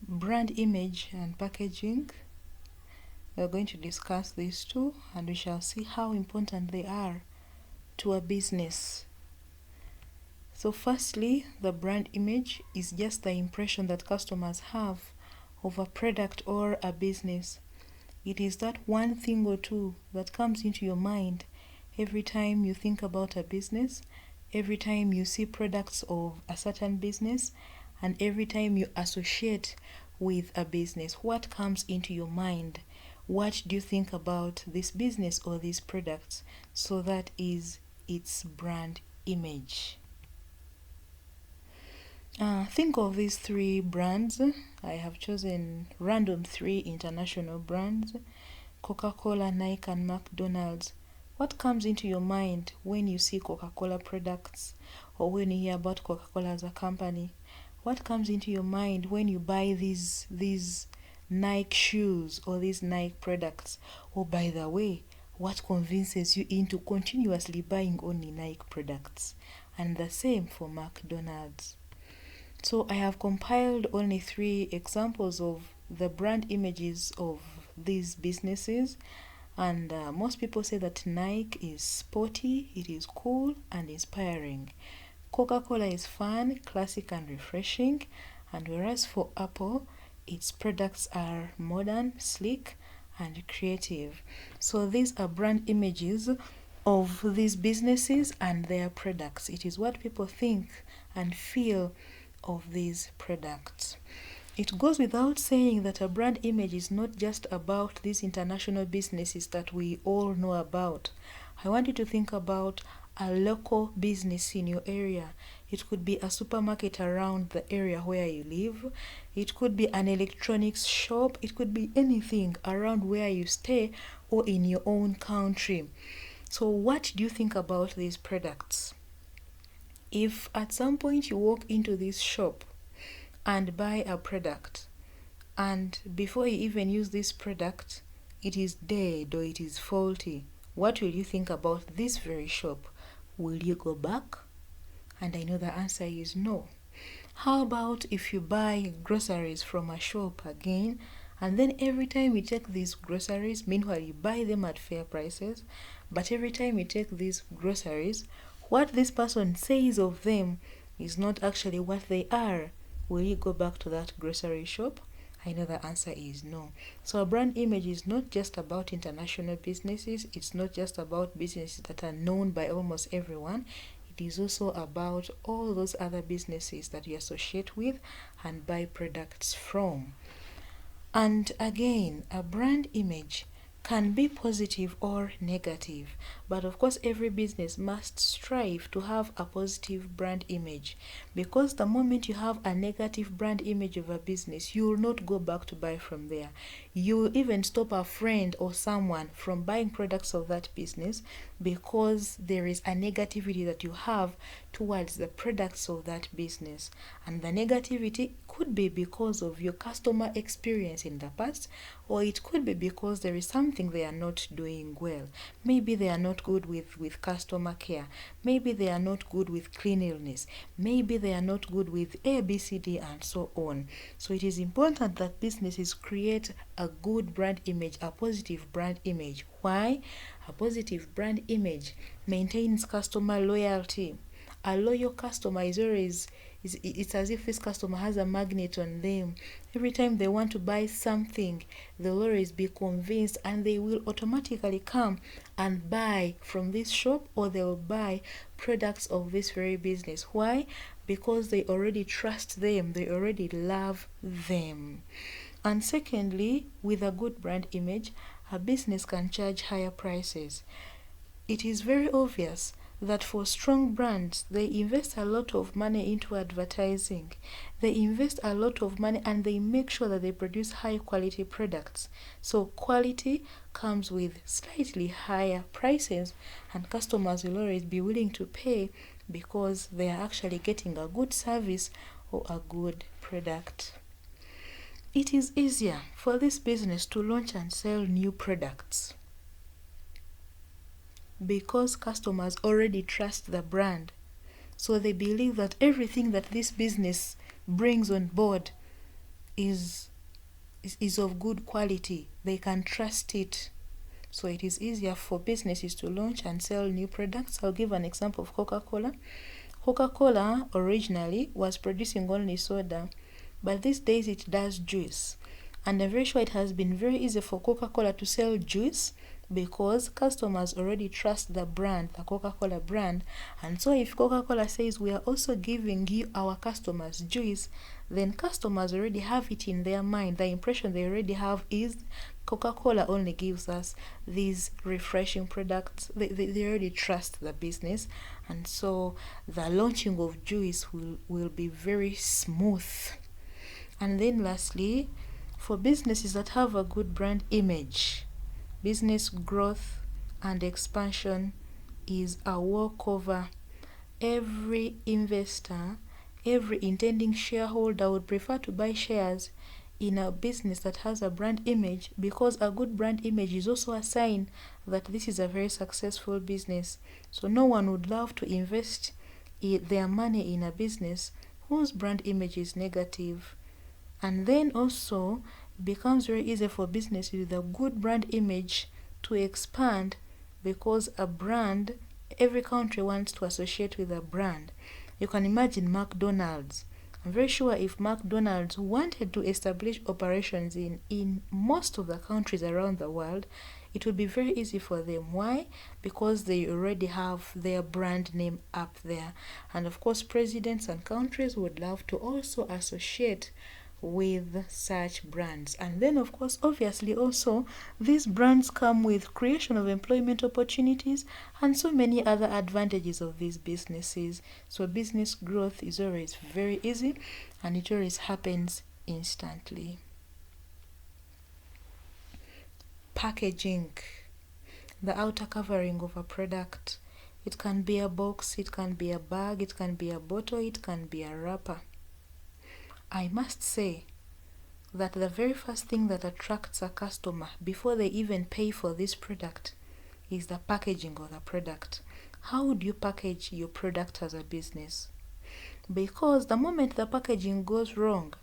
brand image and packaging. We're going to discuss these two, and we shall see how important they are to a business. So firstly, the brand image is just the impression that customers have of a product or a business. It is that one thing or two that comes into your mind every time you think about a business, every time you see products of a certain business, and every time you associate with a business. What comes into your mind? What do you think about this business or these products? So that is its brand image. Think of these three brands. I have chosen random 3 international brands: Coca-Cola, Nike, and McDonald's. What comes into your mind when you see Coca-Cola products or when you hear about Coca-Cola as a company? What comes into your mind when you buy these Nike shoes or these Nike products? Or by the way, what convinces you into continuously buying only Nike products? And the same for McDonald's. So I have compiled only 3 examples of the brand images of these businesses, and most people say that Nike is sporty, it is cool and inspiring. Coca-Cola is fun, classic and refreshing, and whereas for Apple, its products are modern, sleek and creative. So these are brand images of these businesses and their products. It is what people think and feel of these products. It goes without saying that a brand image is not just about these international businesses that we all know about. I want you to think about a local business in your area. It could be a supermarket around the area where you live. It could be an electronics shop. It could be anything around where you stay or in your own country. So what do you think about these products? If at some point you walk into this shop and buy a product, and before you even use this product, it is dead or it is faulty, what will you think about this very shop? Will you go back? And I know the answer is no. How about if you buy groceries from a shop again, and then every time you take these groceries, meanwhile you buy them at fair prices, but every time you take these groceries, what this person says of them is not actually what they are? Will you go back to that grocery shop? I know the answer is no. So a brand image is not just about international businesses. It's not just about businesses that are known by almost everyone. It is also about all those other businesses that you associate with and buy products from. And again, a brand image can be positive or negative, but of course every business must strive to have a positive brand image, because the moment you have a negative brand image of a business, you will not go back to buy from there. You will even stop a friend or someone from buying products of that business because there is a negativity that you have towards the products of that business. And the negativity could be because of your customer experience in the past, or it could be because there is something they are not doing well. Maybe they are not good with customer care. Maybe they are not good with cleanliness. Maybe they are not good with A, B, C, D, and so on. So it is important that businesses create a good brand image, a positive brand image. Why? A positive brand image maintains customer loyalty. A loyal customer is always, it's as if this customer has a magnet on them. Every time they want to buy something, they'll always be convinced and they will automatically come and buy from this shop, or they'll buy products of this very business. Why? Because they already trust them, they already love them. And secondly, with a good brand image, a business can charge higher prices. It is very obvious that for strong brands, they invest a lot of money into advertising. They invest a lot of money and they make sure that they produce high quality products. So quality comes with slightly higher prices, and customers will always be willing to pay because they are actually getting a good service or a good product. It is easier for this business to launch and sell new products because customers already trust the brand. So they believe that everything that this business brings on board is of good quality. They can trust it. So it is easier for businesses to launch and sell new products. I'll give an example of Coca-Cola. Coca-Cola originally was producing only soda, but these days it does juice. And I'm very sure it has been very easy for Coca-Cola to sell juice because customers already trust the brand, the Coca-Cola brand. And so if Coca-Cola says we are also giving you our customers juice, then customers already have it in their mind. The impression they already have is Coca-Cola only gives us these refreshing products. They already trust the business, and so the launching of juice will be very smooth. And then lastly, for businesses that have a good brand image, business growth and expansion is a walkover. Every investor, every intending shareholder would prefer to buy shares in a business that has a brand image, because a good brand image is also a sign that this is a very successful business. So no one would love to invest their money in a business whose brand image is negative. And then also it becomes very easy for business with a good brand image to expand, because a brand, every country wants to associate with a brand. You can imagine McDonald's. I'm very sure if McDonald's wanted to establish operations in most of the countries around the world, it would be very easy for them. Why? Because they already have their brand name up there. And of course, presidents and countries would love to also associate with such brands. And then of course, obviously also, these brands come with creation of employment opportunities and so many other advantages of these businesses. So business growth is always very easy, and it always happens instantly. Packaging, the outer covering of a product. It can be a box, it can be a bag, it can be a bottle, it can be a wrapper. I must say that the very first thing that attracts a customer before they even pay for this product is the packaging of the product. How would you package your product as a business? Because the moment the packaging goes wrong,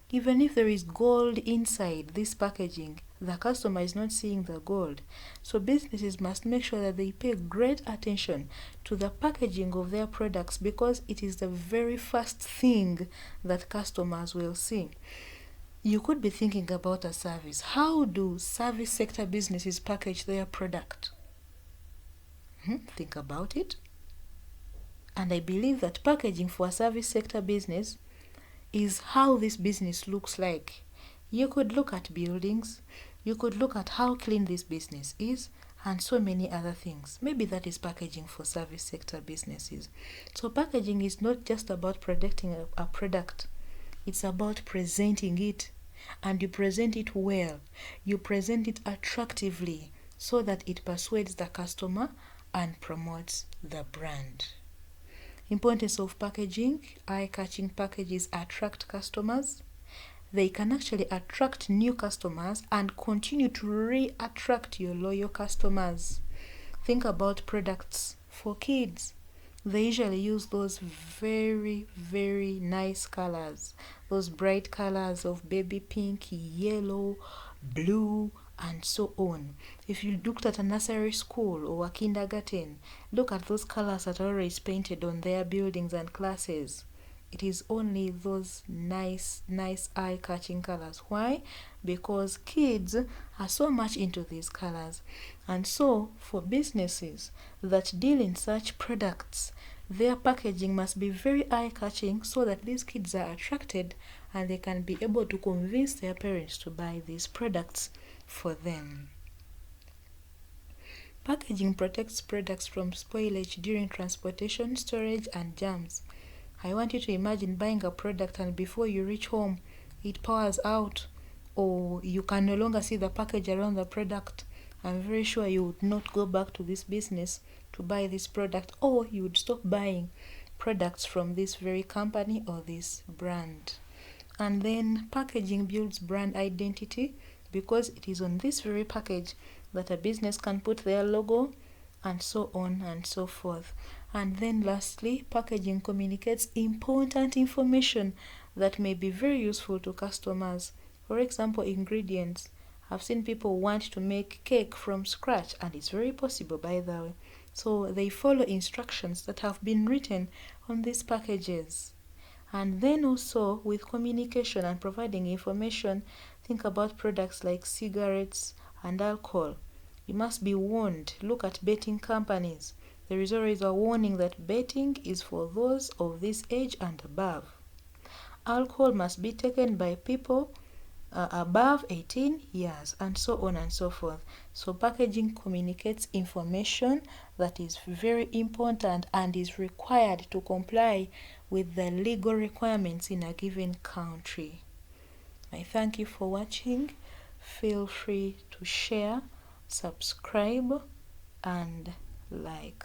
even if there is gold inside this packaging, the customer is not seeing the gold. So businesses must make sure that they pay great attention to the packaging of their products, because it is the very first thing that customers will see. You could be thinking about a service. How do service sector businesses package their product? Think about it. And I believe that packaging for a service sector business is how this business looks like. You could look at buildings, you could look at how clean this business is, and so many other things. Maybe that is packaging for service sector businesses. So packaging is not just about protecting a product, it's about presenting it. And you present it well, you present it attractively, so that it persuades the customer and promotes the brand. Importance of packaging: eye-catching packages attract customers. They can actually attract new customers and continue to re-attract your loyal customers. Think about products for kids. They usually use those very, very nice colors, those bright colors of baby pink, yellow, blue, and so on. If you looked at a nursery school or a kindergarten, look at those colors that are always painted on their buildings and classes. It is only those nice eye-catching colors. Why? Because kids are so much into these colors. And so for businesses that deal in such products, their packaging must be very eye-catching, so that these kids are attracted and they can be able to convince their parents to buy these products for them. Packaging protects products from spoilage during transportation, storage, and germs. I want you to imagine buying a product and before you reach home, it powers out, or you can no longer see the package around the product. I'm very sure you would not go back to this business to buy this product, or you would stop buying products from this very company or this brand. And then packaging builds brand identity, because it is on this very package that a business can put their logo, and so on and so forth. And then lastly, packaging communicates important information that may be very useful to customers. For example, ingredients. I've seen people want to make cake from scratch, and it's very possible, by the way. So they follow instructions that have been written on these packages. And then also with communication and providing information, think about products like cigarettes and alcohol. You must be warned. Look at betting companies. There is always a warning that betting is for those of this age and above. Alcohol must be taken by people above 18 years, and so on and so forth. So packaging communicates information that is very important and is required to comply with the legal requirements in a given country. I thank you for watching. Feel free to share, subscribe, and like.